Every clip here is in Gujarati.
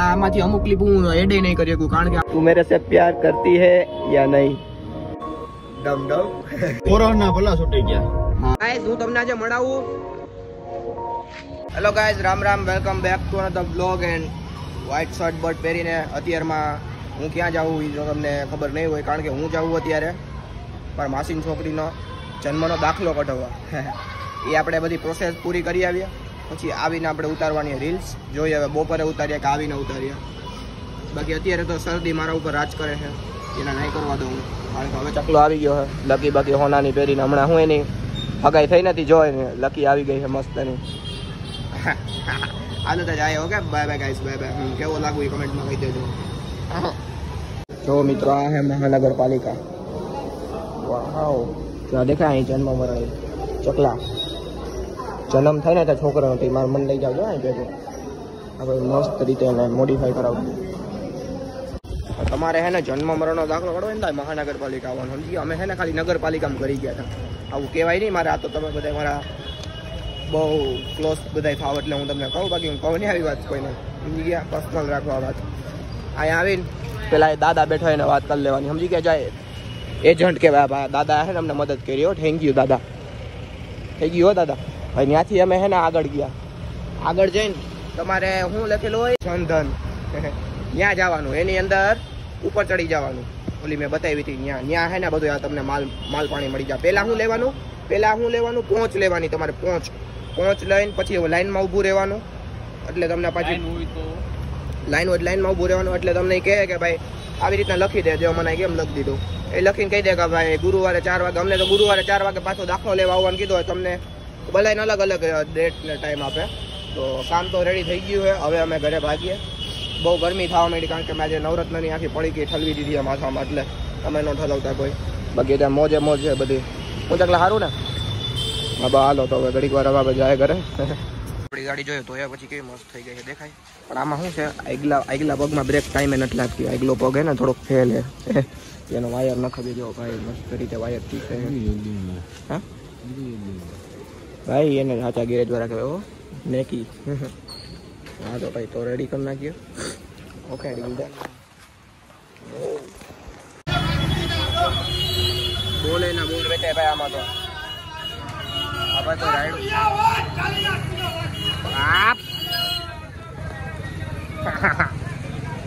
આમાંથી અમુક ક્લિપ હું એડ નહીં કરી શકું કારણ કે તું મેરે સે પ્યાર કરતી હે યા નહીં? ડમ ડમ કોરોના ભલા છૂટી ગયા. ગાઈસ હું તમને આજે મળાવું. Hello guys, Ram Ram, welcome back to another blog. And white shirt but પહેરીને અત્યારમાં હું ક્યાં જાઉં એ જો તમને ખબર નહીં હોય કારણ કે હું જાઉં અત્યારે મારા માસીની છોકરીનો જન્મનો દાખલો કઢાવવા. એ આપણે બધી પ્રોસેસ પૂરી કરી આવીએ, પછી આવીને આપણે ઉતારવાની રીલ્સ જોઈએ. હવે બપોરે ઉતારીએ કે આવીને ઉતારીએ. બાકી અત્યારે તો શરદી મારા ઉપર રાજ કરે છે, એના નહીં કરવા દઉં કારણ કે હવે ચકલો આવી ગયો છે. લકી બાકી હોનાની પહેરીને હમણાં હું એની હગાઈ થઈ નથી જોઈ ને લકી આવી ગઈ છે મસ્ત એની. આદત જ આવે. Okay, bye bye guys, bye bye. કેવો લાગુ એ કમેન્ટમાં કહી દેજો. જો મિત્રો, આ હે મહાનગરપાલિકા. વાવ, ત્યાં દેખાય અહીં જન્મ મરાય ચકલા. જન્મ થાય ને ત્યાં છોકરાનો તો મારું મન લઈ જાવ અહીં ભેગો. આપણે મસ્ત રીતે એને મોડિફાઈ કરાવવું. તમારે હે ને જન્મ મરણનો દાખલો કાઢવો ને થાય મહાનગરપાલિકા આવવાનું સમજી. અમે હે ને ખાલી નગરપાલિકામાં કરી ગયા હતા. આવું કહેવાય નહીં મારે. આ તો તમે બધા મારા બહુ ક્લોઝ બધા થાવ એટલે હું તમને કહું. બાકી હું કહું નહીં આવી વાત કોઈને, સમજી ગયા? પર્સનલ રાખવા વાત. અહીંયા આવીને પેલા એ દાદા બેઠો એને વાત કરી લેવાની, સમજી ગયા? જાય એજન્ટ કહેવાય. દાદા હે ને અમને મદદ કરી. હો, થેન્ક યુ દાદા. થઈ ગયું હો દાદા. હવે ત્યાંથી અમે હે ને આગળ ગયા. આગળ જઈને તમારે શું લખેલું હોય, જનધન, ત્યાં જવાનું. એની અંદર ઉપર ચડી જવાનું. ઓલી મેં બતાવી હતી ત્યાં હે ને બધું આ તમને માલ પાણી મળી જાય. પહેલાં શું લેવાનું? પહોંચ લેવાની. તમારે પહોંચ લઈને પછી લાઈનમાં ઊભું રહેવાનું. એટલે તમને પાછી લાઈનમાં ઊભું રહેવાનું. એટલે તમને કહે કે ભાઈ આવી રીતના લખી દેજો. મને કેમ લખી દીધું એ લખીને કહી દે કે ભાઈ ગુરુવારે 4 વાગે. અમને તો ગુરુવારે 4 વાગે પાછો દાખલો લેવા આવવાનું કીધું હોય. તમને બધાને અલગ અલગ ડેટ ને ટાઈમ આપે. તો કામ તો રેડી થઈ ગયું છે. હવે અમે ઘરે ભાગીએ. બહુ ગરમી થવા માંડી કારણ કે મેં આજે નવરત્નની આખી પડી ગઈ ઠલવી દીધી માથામાં. એટલે તમે ન ઠલવતા કોઈ. બાકી ત્યાં મોજે મોજ છે બધી. હું ચકલા સારું ને? હા બા, હાલો તો હવે ઘડીક વાર હવે જાય ઘરે. આપણી ગાડી જોઈએ તો એ પછી કેવી મસ્ત થઈ ગઈ છે દેખાય. પણ આમાં શું છે, આગલા પગમાં બ્રેક ટાઈમે નથી લાગતી. આગલો પગ હે ને થોડોક ફેલ છે. એનો વાયર નખાવી દેવો ભાઈ, મસ્ત રીતે વાયર ઠીક છે. હા ભાઈ, એને સાચા ગેરેજ વાળા કહેવાય. હો નેકી. હા તો ભાઈ તો રેડી કરી નાખીએ. ઓકે, બોલે ના બોલ બેઠે ભાઈ. આમાં તો આપણે તો રાઈડ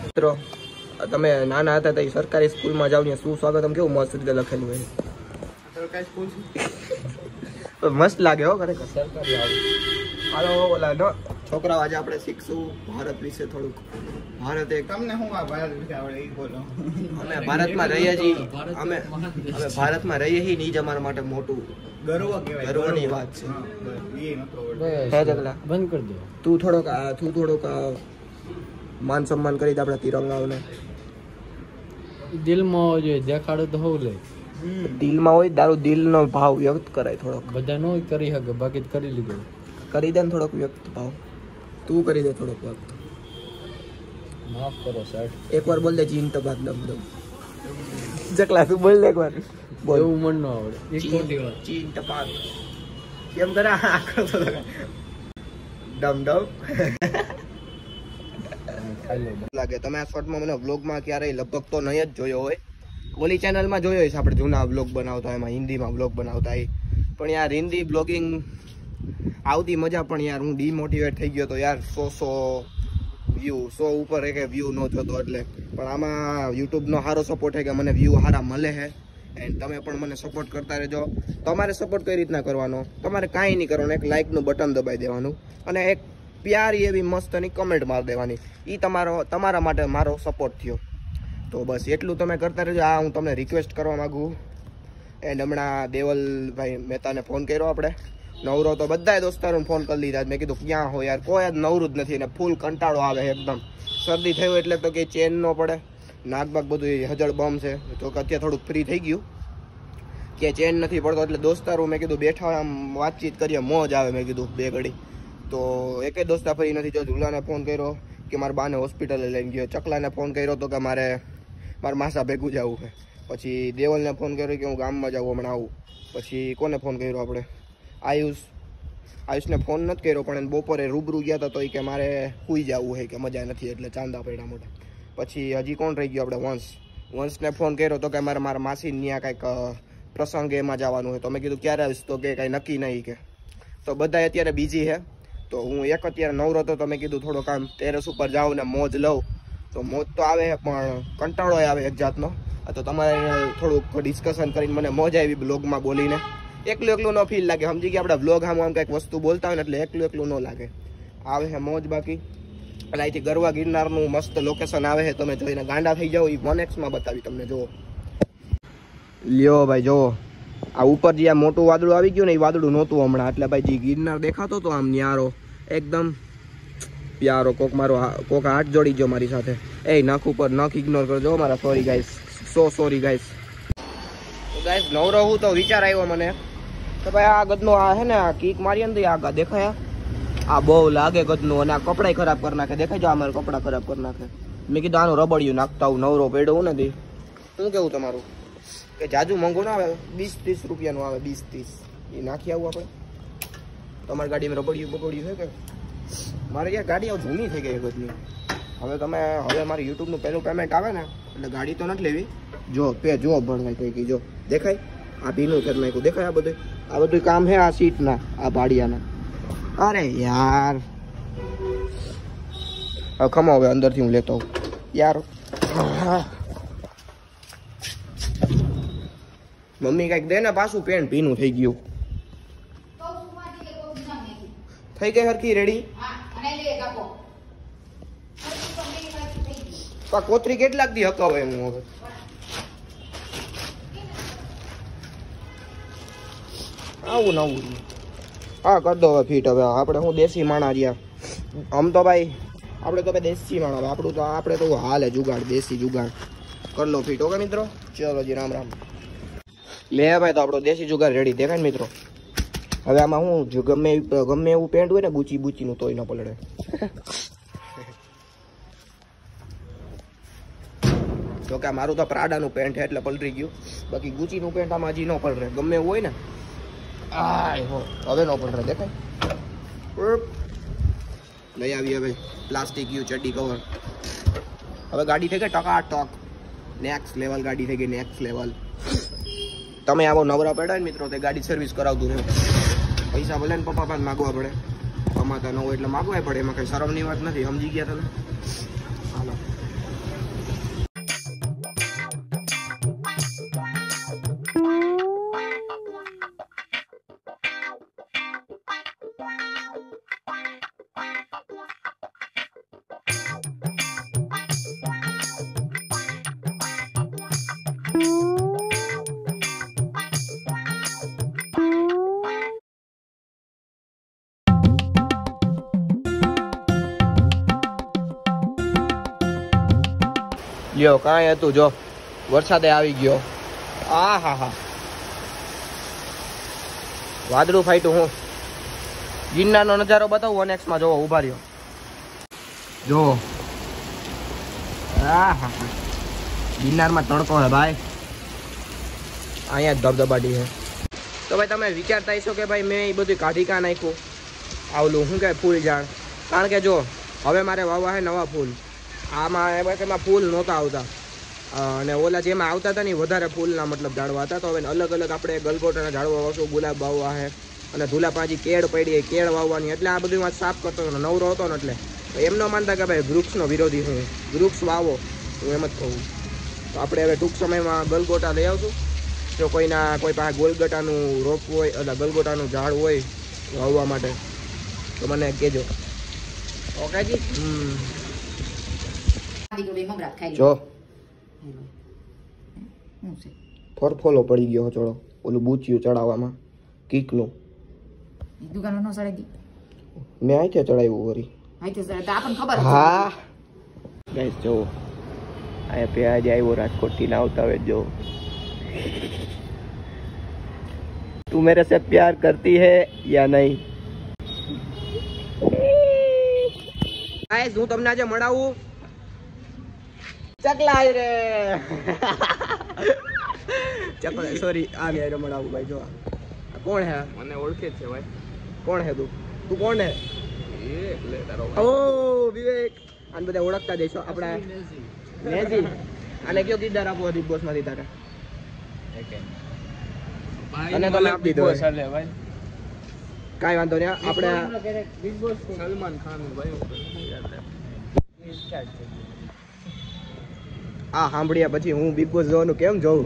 મિત્રો, તમે નાના હતા તો સરકારી સ્કૂલમાં જાવ ને શું સ્વાગતમ કેવું મસ્ત રીતે લખેલું હોય. સરકારી સ્કૂલ મસ્ત લાગે હો ખરેખર. સરકારી હાલો ઓલા નો છોકરાઓ, આજે આપણે શીખશું ભારત વિશે થોડુંક. ભારત એક તમને શું ભારત વિશે આવડે એ બોલો. અમે ભારતમાં રહીએ છીએ. અમે ભારતમાં રહીએ છીએ ને એ જ અમારા માટે મોટું ગર્વની વાત છે. બંધ કરી દો. તું થોડોક માન સન્માન કરી દે આપણા તિરંગાઓને. દિલમાં હોય દેખાડો તો હોવું લે. દિલમાં હોય દારૂ, દિલનો ભાવ વ્યક્ત કરાય થોડોક. બધા નો કરી શકે, બાકી કરી લીધું. કરી દે ને થોડોક વ્યક્ત ભાવ. તું કરી દે થોડોક વ્યક્ત. માફ કરો સાહેબ. એકવાર બોલ દે ચીન ટપાક દમ દમ. જકલા તું બોલ દે એકવાર. બોલ. એવું મન ન આવડે. એક ખોટી વાત. ચીન ટપાક કેમ કરે આખો તો ડમ ડમ લાગે. તમે આ શોર્ટમાં મને વ્લોગમાં ક્યારેય લગભગ તો નહીં જ જોયો હોય. ઓલી ચેનલમાં જોયો હશે આપણે જૂના વ્લોગ બનાવતા, એમાં હિન્દીમાં વ્લોગ બનાવતા. પણ યાર હિન્દી બ્લોગિંગ આવતી મજા, પણ યાર હું ડિમોટિવેટ થઈ ગયો તો યાર. 100 ઉપર એક વ્યૂ ન જોતો એટલે. પણ આમાં યુટ્યુબનો સારો સપોર્ટ છે કે મને વ્યૂ સારા મળે છે. એન્ડ તમે પણ મને સપોર્ટ કરતા રહેજો. તમારે સપોર્ટ કઈ રીતના કરવાનો? તમારે કાંઈ નહીં કરવાનું, એક લાઇકનું બટન દબાવી દેવાનું અને એક પ્યારી એવી મસ્તની કમેન્ટ મારી દેવાની. એ તમારા માટે મારો સપોર્ટ થયો. તો બસ એટલું તમે કરતા રહેજો. આ હું તમને રિક્વેસ્ટ કરવા માગું. એન્ડ હમણાં દેવલભાઈ મહેતાને ફોન કર્યો આપણે. નવરો તો બધાય દોસ્તારોને ફોન કરી લીધા. મેં કીધું ક્યાં હોય યાર, કોઈ જ નવરું જ નથી. અને ફૂલ કંટાળો આવે એકદમ. શરદી થયું એટલે તો કંઈ ચેન ન પડે. નાકબાક બધું હજળ બમ છે. તો અત્યારે થોડુંક ફ્રી થઈ ગયું કે ચેન નથી પડતો. એટલે દોસ્તારો મેં કીધું બેઠા આમ વાતચીત કરીએ, મોજ આવે. મેં કીધું બે ઘડી. તો એકે દોસ્તા ફરી નથી. જો ઝુલાને ફોન કર્યો કે મારા બાને હોસ્પિટલે લઈને ગયો. ચકલાને ફોન કર્યો તો કે મારા માસા ભેગું જવું છે. પછી દેવલને ફોન કર્યો કે હું ગામમાં જાઉં હમણાં આવું. પછી કોને ફોન કર્યો આપણે? આયુષ આયુષને ફોન નથી કર્યો પણ એને બપોરે રૂબરૂ ગયા હતા તો એ કે મારે સૂઈ જવું છે કે મજા નથી એટલે ચાંદા પડ્યા મોટા. પછી હજી કોણ રહી ગયો આપણે વંશને ફોન કર્યો તો કે મારા માસી ત્યાં કાંઈક પ્રસંગ એમાં જવાનું હોય તો મેં કીધું ક્યારે આવીશ તો કે કાંઈ નક્કી નહીં કે. તો બધા અત્યારે બીજી છે તો હું એક અત્યારે નવરો હતો તો મેં કીધું થોડું કામ ટેરેસ ઉપર જાઉં ને મોજ લઉં. તો મોજ તો આવે પણ કંટાળો આવે એક જાતનો. તો તમારે થોડુંક ડિસ્કશન કરીને મને મોજ આવી બ્લોગમાં બોલીને. એકલું ન ફીલ લાગે, સમજી ગયા આપણે બ્લોગ આમ કંઈક વસ્તુ બોલતા હોય ને એટલે એકલું ન લાગે. આવે છે મોજ. બાકી એટલે અહીંથી ગરવા ગિરનારનું મસ્ત લોકેશન આવે છે, તમે જોઈને ગાંડા થઈ જાઓ. એ 1x માં બતાવી તમને. જુઓ લ્યો ભાઈ, જુઓ આ ઉપર જે આ મોટું વાદળું આવી ગયું ને એ વાદળું નહોતું હમણાં. એટલે ભાઈ જે ગિરનાર દેખાતો હતો આમ ન્યારો એકદમ પ્યારો. કોક હાથ જોડી ગયો મારી સાથે. એ નખ ઉપર નખ ઇગ્નોર કરજો મારા. Sorry guys, sorry guys. Guys નવરો હું તો વિચાર આવ્યો મને તો ભાઈ આ ગદનો આ છે ને આ કીક મારી ને આગળ દેખાય આ બહુ લાગે ગદનું અને આ કપડાય ખરાબ કરી નાખે. દેખાય જો આ મારા કપડા ખરાબ કરી નાખે. મેં કીધું આનું રબડિયું નાખતા હું નવરો પડ્યો હું નથી. શું કેવું તમારું કે જાજુ મોંઘું ના આવે, 20-30 રૂપિયાનું આવે, 20-30 એ નાખી આવું આપણે. તમારી ગાડીમાં રબડિયું બગડ્યું છે કે મારે યાર ગાડી જૂની થઈ ગઈ ગદની. હવે મારી યુટ્યુબનું પહેલું પેમેન્ટ આવે ને એટલે ગાડી તો નથી લેવી. જો ભણવાય કઈ જો દેખાય આ ભીનું કરી નાખ્યું. દેખાય આ બધું કામ છે આ સીટના આ ભાડિયાના. અરે યાર ખમો હવે અંદરથી હું લેતો યાર. મમ્મી કઈક દે ને પાછું પેન્ટ ભીનું થઈ ગયું. થઈ ગઈ હરખી રેડી. કોતરી કેટલાક દી હકાવે હું હવે. આવું નવું હા કર દો હવે ફીટ. હવે આપણે હું દેશી માણા રહ્યા આમ તો ભાઈ. આપણે તો ભાઈ દેશી માણા આપણે તો હાલે જુગાડ, દેશી જુગાડ. કર લો ફીટ. ઓકે મિત્રો, ચલો જી રામ રામ. લે ભાઈ તો આપણો દેશી જુગાડ રેડી. દેખાય ને મિત્રો. હવે આમાં હું ગમે એવું પેન્ટ હોય ને બૂચીનું તોય ન પલળે. જો કે મારું તો પ્રાડાનું પેન્ટ છે એટલે પલળી ગયું. બાકી ગુચીનું પેન્ટ આમાં હજી ન પલળે. ગમે એવું હોય ને હવે ન પલળે. દેખાય લઈ આવી હવે પ્લાસ્ટિક યુ ચડ્ડી કવર. હવે ગાડી થઈ ગઈ ટકાટક. નેક્સ્ટ લેવલ ગાડી થઈ ગઈ, નેક્સ્ટ લેવલ. તમે આવો નવરા પડ્યા ને મિત્રો તે ગાડી સર્વિસ કરાવતું રહે. પૈસા ભલે ને પપ્પા પાસે માગવા પડે, કમાતા ન હોય એટલે માગવા પડે. એમાં કઈ શરમની વાત નથી. સમજી ગયા તમે? હાલો લ્યો કાંઈ હતું જો વરસાદે આવી ગયો. હા વાદળું ફાટ્યું. હું ગિરનારનો નજારો બતાવું 1x માં. જોવો ઉભા રહ્યો જો. ગિરનારમાં તડકો હે ભાઈ. અહીંયા જ ધબધબાટી છે. તો ભાઈ તમે વિચારતા હશો કે ભાઈ મેં એ બધું કાઢી કાં નાખ્યું આવલું શું કે ફૂલ ઝાડ. કારણ કે જો હવે મારે વાવવા છે નવા ફૂલ. આમાં એમાં ફૂલ નહોતા આવતા અને ઓલા જેમાં આવતા હતા ને વધારે ફૂલના મતલબ ઝાડવા હતા. તો હવે અલગ અલગ આપણે ગલગોટાના ઝાડવા વાવશું, ગુલાબ વાવવા છે અને ધૂલાપાજી કેળ પડી કેળ વાવવાની. એટલે આ બધું સાફ કરતો હતો, નવરો હતો ને એટલે એમ ન માનતા કે ભાઈ વૃક્ષનો વિરોધી હું. વૃક્ષ વાવો હું એમ જ કહું. તો આપણે હવે ટૂંક સમયમાં ગલગોટા લઈ આવશું. જો કોઈ પાસે ગોલગટાનું રોપ હોય એટલે ગલગોટાનું ઝાડ હોય વાવવા માટે તો મને કહેજો. ઓકે જી. જો ફરફોલો પડી ગયો ચડો ઓલું બૂચિયું ચડાવવામાં કીકનું. મેં અહીંથી ચડાવ્યું વરી. હા ગાઈસ જો અહીંયા પ્યાજ આવ્યો રાજકોટથી ના આવતા હોય જો. તું મેરે સે પ્યાર કરતી है या नहीं? ગાઈસ હું તમને આજે મળાવું ચકલા રે. ચકલા સોરી આ રે મળાવું ભાઈ. જો કોણ હે? મને ઓળખે છે ભાઈ. કોણ હે તું કોણ હે ઓ વિવેક આને બધા ઓળખતા જઈશો આપણા નેજી આને કયો કિરદાર આપવો બિગ બોસ માંથી તારે અને તમે આપી દીધો કાંઈ વાંધો નહીં આપણે બિગ બોસ સલમાન ખાન આ સાંભળ્યા પછી હું બિગ બોસ જોવાનું કેમ જોઉં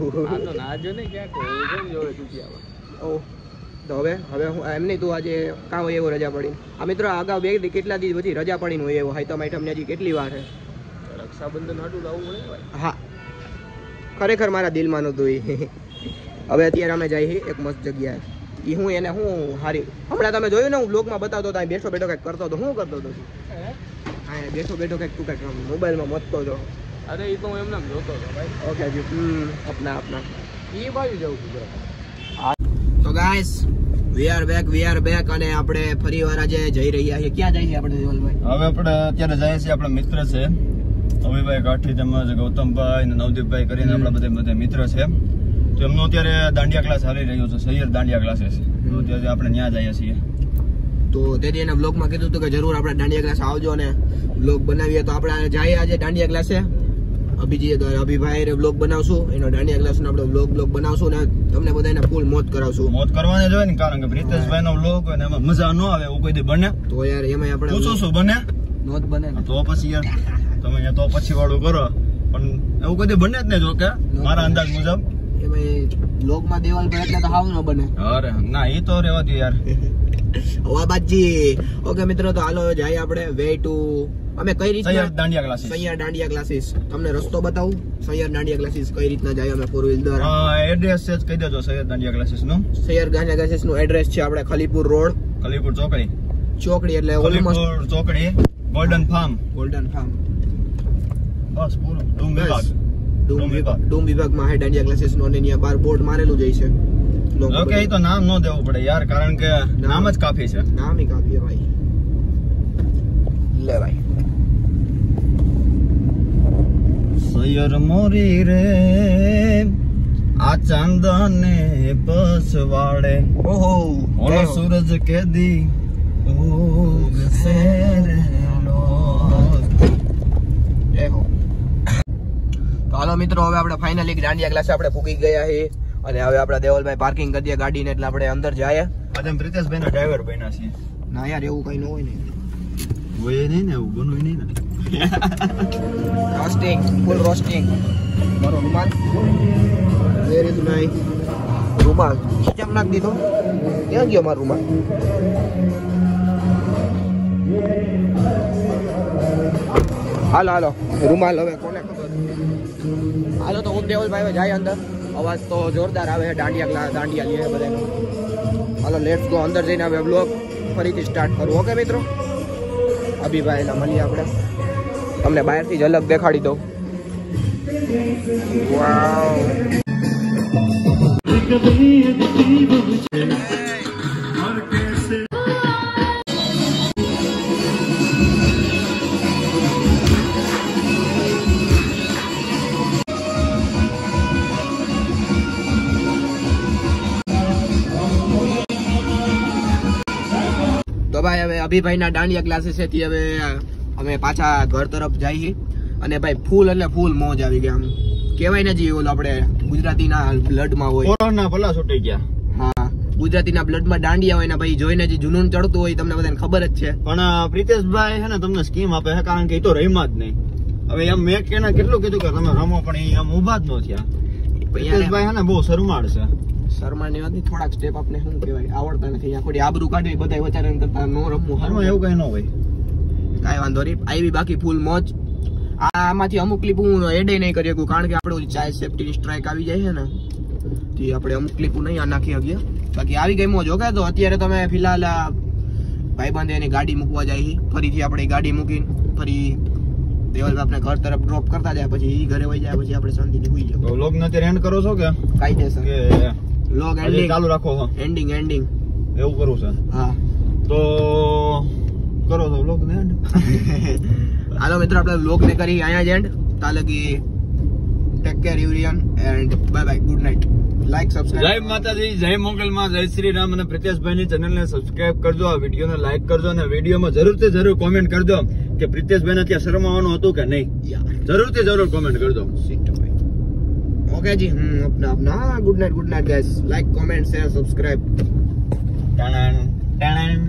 ઓહ તો હવે હું એમ નહીં તું આજે કાં હોય એવો રજા પડી આ મિત્રો અગાઉ બે કેટલા દિવસ પછી રજા પડીને હોય એવો હાઈતમ આઈટમને હજી કેટલી વાર છે રક્ષાબંધન હાટું લાવવું પડે હા ખરેખર મારા દિલમાં નહોતું એ હવે અત્યારે અમે જઈએ એક મસ્ત જગ્યાએ એ હું એને હું હારી હમણાં તમે જોયું ને હું બ્લોગમાં બતાવતો હતો બેઠો કંઈક કરતો હતો શું કરતો હતો હા બેઠો કંઈક તું કંઈક મોબાઈલમાં મતતો હતો અરે એ તો હું એમને જોતો હતો ભાઈ ઓકે જી આપના એ બાજુ જવું ગુજરાત તો ગાઈસ વી આર બેક અને આપણે ફરીવાર આજે જઈ રહ્યા છીએ ક્યાં જઈએ આપણે દેવલભાઈ હવે આપણે અત્યારે જઈએ છીએ આપણા મિત્ર છે અભિભાઈ કાઠી તેમજ ગૌતમભાઈ અને નવદીપભાઈ કરીને આપણા બધા મિત્ર છે તો એમનો અત્યારે દાંડિયા ક્લાસ હાલી રહ્યો છે સૈયર દાંડિયા ક્લાસીસ તો અત્યારે આપણે ત્યાં જઈએ છીએ તો તેથી એના બ્લોગમાં કીધું હતું કે જરૂર આપણે દાંડિયા ક્લાસ આવજો અને બ્લોગ બનાવીએ તો આપણે જઈએ આજે દાંડિયા ક્લાસે અભિભાઈ બ્લોગ બનાવશું એનો દાંડિયા ક્લાસનો આપણે બ્લોગ બનાવશું ને તમને બધાને ફૂલ મોજ કરાવશું મોજ કરવાની જોઈએ ને કારણ કે પ્રિતેશભાઈ નો બ્લોગ હોય ને એમાં મજા ન આવે એવું કોઈ દી બને તો યાર એમાં આપણે શું બને નોત બને તો પછી યાર તમે અહીંયા તો પછી વાળું કરો પણ એવું કોઈ દી બને જ નહીં જો કે મારા અંદાજ મુજબ એમાં બ્લોગમાં દેવાલભાઈ એટલે તો હાવ ન બને અરે ના એ તો રહેવા દે યાર વાહ બાજી ઓકે મિત્રો તો હાલો જાય આપણે વે ટુ અમે કઈ રીતના સૈયર દાંડિયા ક્લાસીસ તમને રસ્તો બતાવું સૈયર દાંડિયા ક્લાસીસ કઈ રીતના જાય અમે ફોર વ્હીલ દ્વારા એડ્રેસ છે કહી દેજો સૈયર દાંડિયા ક્લાસીસ નું સૈયર દાંડિયા ક્લાસીસ નું એડ્રેસ છે આપણે ખલીપુર રોડ ખલીપુર ચોકડી એટલે ખલીપુર ચોકડી ગોલ્ડન ફાર્મ બસ પૂરું ડૂમ વિભાગમાં હે દાંડિયા ક્લાસીસ નો અને અહીંયા બાર બોર્ડ મારેલું જ છે ઓકે એ તો નામ ન દેવું પડે યાર કારણ કે નામ જ કાફી છે નામ ही काफी है भाई ले भाई સૈયર મોરી રે આ ચાંદને પસવાડે ઓહો ઓલો સૂરજ કેદી ઉગસે રે લો એહો તો હાલો મિત્રો હવે આપણે ફાઇનલી દાંડિયા ક્લાસે આપણે પૂગી ગયા છીએ અને હવે આપડા દેવલભાઈ પાર્કિંગ કરી દે ગાડીને એટલે આપણે અંદર જાય આજે પ્રિતેશભાઈ ના ડ્રાઈવર બન્યા છીએ ના યાર એવું કઈ ન હોય ને હોય નહીં ને એવું બનવું નહીં ને રોસ્ટિંગ ફૂલ રોસ્ટિંગ મારો રૂમાલ વેર ઇઝ માય રૂમાલ કેમ નાખ દીધો ક્યાં ગયો મારો રૂમાલ હાલો રૂમાલ હવે કોને ખબર હાલો તો હું દેવલભાઈ જાય અંદર અવાજ તો જોરદાર આવે છે દાંડિયા લે બધાનો હાલો લેટ્સ ગો અંદર જઈને હવે બ્લોગ ફરીથી સ્ટાર્ટ કરું ઓકે મિત્રો અભિભાઈના મળીએ આપણે તમને બહારથી જ અલગ દેખાડી દઉં વાવ તો ભાઈ હવે અભિભાઈના દાંડિયા ક્લાસીસ છે હવે અમે પાછા ઘર તરફ જઈએ અને ભાઈ ફૂલ એટલે ફૂલ મોજ આવી ગયા આમ કહેવાય ને જી ઓલો આપણે ગુજરાતીના બ્લડમાં હોય કોરોના ભલા છૂટી ગયા હા ગુજરાતીના બ્લડમાં દાંડિયા હોય ને ભાઈ જોઈને જે જુનૂન ચડતું હોય તમને બધાને ખબર જ છે પણ પ્રિતેશભાઈ છે ને તમને સ્કીમ આપે છે કારણ કે એ તો રહીમાં જ નહીં હવે એમ મેં કેને કેટલું કીધું કે તમે રમો પણ એ આમ ઊભા જ ન થયા પ્રિતેશભાઈ છે ને બહુ શરમાળ છે શર્માની વાત નહીં થોડાક સ્ટેપ આપને શું કહેવાય આવડતા નથી આખોડી આબરૂ કાઢવી બધા વચારણ કરતા નો રમવું હારમાં એવું કઈ ન હોય કાંઈ વાંધો નહીં આવી બાકી ફૂલ મોજ આમાંથી અમુક ક્લિપ હું એડ નહીં કરી શકું કારણ કે આપણે ચાઇલ્ડ સેફ્ટીની સ્ટ્રાઇક આવી જાય છે ને તે આપણે અમુક ક્લિપ નહીં નાખી શકીએ બાકી આવી ગઈ મોજ ઓકે તો અત્યારે તમે ફિલહાલ ભાઈબંધ એની ગાડી મૂકવા જાય ફરીથી આપણે ગાડી મૂકીને ફરી દેવલ આપણે ઘર તરફ ડ્રોપ કરતા જાય પછી ઈ ઘરે વહી જાય પછી આપણે શાંતિથી સુઈ જાવ તો વ્લોગ ને અત્યારે એન્ડ કરો છો કે કાયદેસર કે વ્લોગ એન્ડિંગ ચાલુ રાખો છો એન્ડિંગ એવું કરું છે હા તો કરો તો વ્લોગ ને એન્ડ હાલો મિત્રો આપણે વ્લોગ ને કરી અહીંયા જ એન્ડ તાલકી take care everyone and bye bye good night like subscribe જય માતાજી, જય મોગલમાં, જય શ્રી રામ. અને પ્રિતેશભાઈની ચેનલને સબસ્ક્રાઇબ કરજો, આ વિડીયોને લાઈક કરજો અને વિડીયોમાં જરૂરથી જરૂર કોમેન્ટ કરજો કે પ્રિતેશભાઈને ત્યાં શરમાવાનું હતું કે નહીં. જરૂરથી જરૂર કોમેન્ટ કરજો. ओके जी, अपना good night guys. Like comment share subscribe. ટાણાણ ટાણાણ.